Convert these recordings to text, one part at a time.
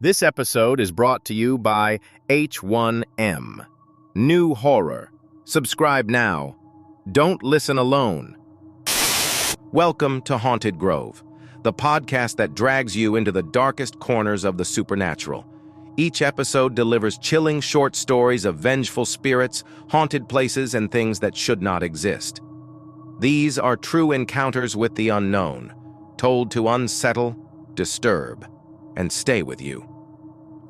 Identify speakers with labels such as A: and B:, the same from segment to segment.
A: This episode is brought to you by H1M. New horror. Subscribe now. Don't listen alone. Welcome to Haunted Grove, the podcast that drags you into the darkest corners of the supernatural. Each episode delivers chilling short stories of vengeful spirits, haunted places, and things that should not exist. These are true encounters with the unknown, told to unsettle, disturb, and stay with you.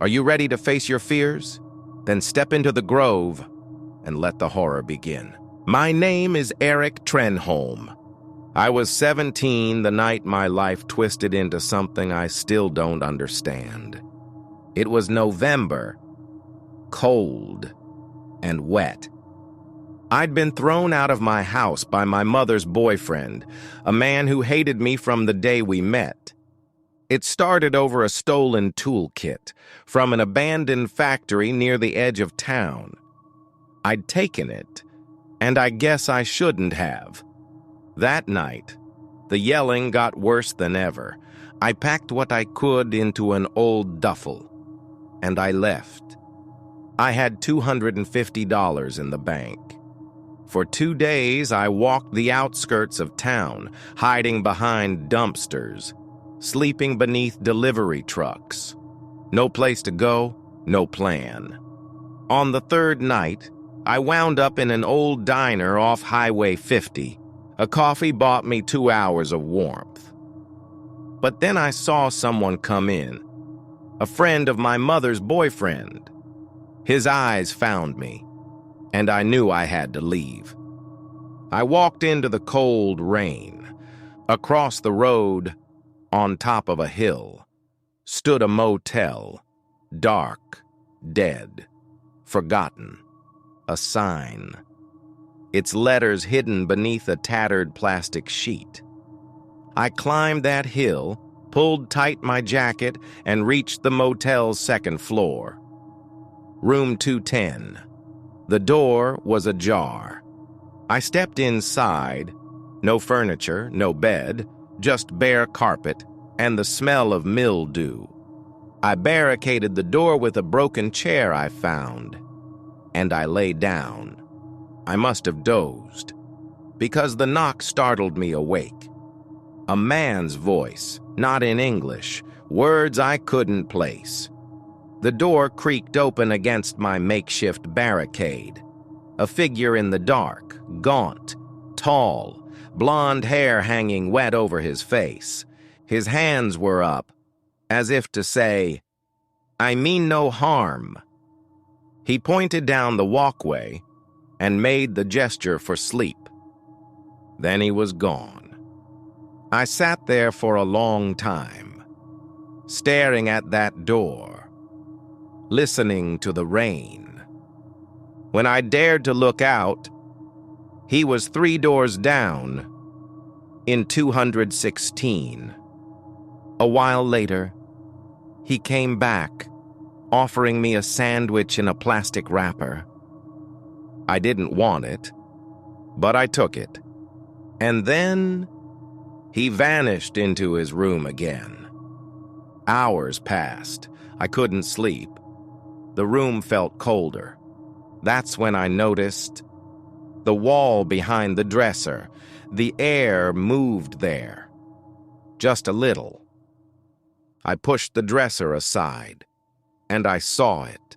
A: Are you ready to face your fears? Then step into the grove and let the horror begin. My name is Eric Trenholm. I was 17 the night my life twisted into something I still don't understand. It was November, cold and wet. I'd been thrown out of my house by my mother's boyfriend, a man who hated me from the day we met. It started over a stolen toolkit from an abandoned factory near the edge of town. I'd taken it, and I guess I shouldn't have. That night, the yelling got worse than ever. I packed what I could into an old duffel, and I left. I had $250 in the bank. For 2 days, I walked the outskirts of town, hiding behind dumpsters, sleeping beneath delivery trucks. No place to go, no plan. On the third night, I wound up in an old diner off Highway 50. A coffee bought me 2 hours of warmth. But then I saw someone come in, a friend of my mother's boyfriend. His eyes found me, and I knew I had to leave. I walked into the cold rain. Across the road, on top of a hill, stood a motel, dark, dead, forgotten, a sign. Its letters hidden beneath a tattered plastic sheet. I climbed that hill, pulled tight my jacket, and reached the motel's second floor. Room 210. The door was ajar. I stepped inside. No furniture, no bed, just bare carpet and the smell of mildew. I barricaded the door with a broken chair I found, and I lay down. I must have dozed, because the knock startled me awake. A man's voice, not in English, words I couldn't place. The door creaked open against my makeshift barricade. A figure in the dark, gaunt, tall, blonde hair hanging wet over his face. His hands were up, as if to say, "I mean no harm." He pointed down the walkway and made the gesture for sleep. Then he was gone. I sat there for a long time, staring at that door, listening to the rain. When I dared to look out, he was 3 doors down, in 216. A while later, he came back, offering me a sandwich in a plastic wrapper. I didn't want it, but I took it. And then he vanished into his room again. Hours passed. I couldn't sleep. The room felt colder. That's when I noticed the wall behind the dresser. The air moved there, just a little. I pushed the dresser aside, and I saw it.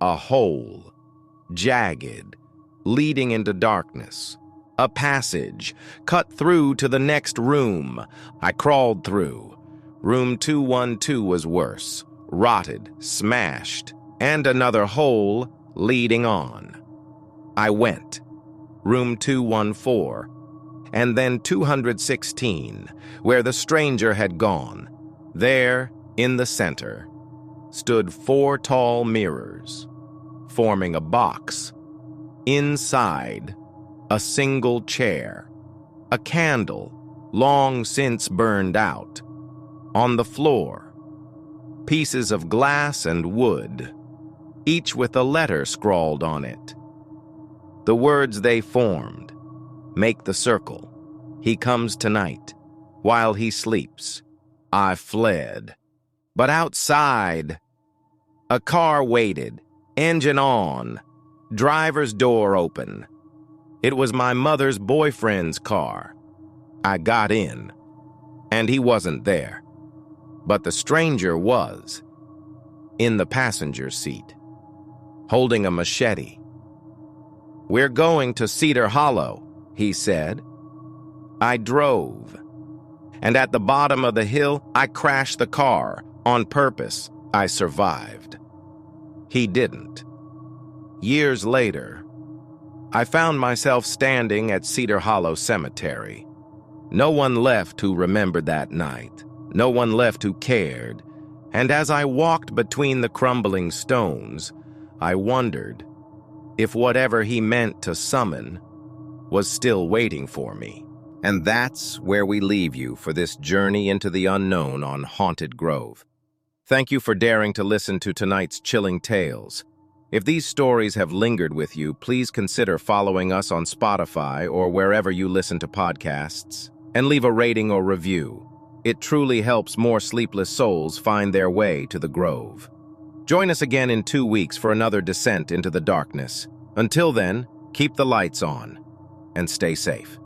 A: A hole, jagged, leading into darkness. A passage, cut through to the next room. I crawled through. Room 212 was worse, rotted, smashed, and another hole leading on. I went. Room 214, and then 216, where the stranger had gone. There, in the center, stood 4 tall mirrors, forming a box. Inside, a single chair, a candle, long since burned out. On the floor, pieces of glass and wood, each with a letter scrawled on it. The words they formed make the circle. He comes tonight. While he sleeps, I fled. But outside, a car waited, engine on, driver's door open. It was my mother's boyfriend's car. I got in, and he wasn't there. But the stranger was, in the passenger seat, holding a machete. "We're going to Cedar Hollow," he said. I drove, and at the bottom of the hill, I crashed the car. On purpose, I survived. He didn't. Years later, I found myself standing at Cedar Hollow Cemetery. No one left who remembered that night. No one left who cared. And as I walked between the crumbling stones, I wondered if whatever he meant to summon was still waiting for me. And that's where we leave you for this journey into the unknown on Haunted Grove. Thank you for daring to listen to tonight's chilling tales. If these stories have lingered with you, please consider following us on Spotify or wherever you listen to podcasts, and leave a rating or review. It truly helps more sleepless souls find their way to the Grove. Join us again in 2 weeks for another descent into the darkness. Until then, keep the lights on and stay safe.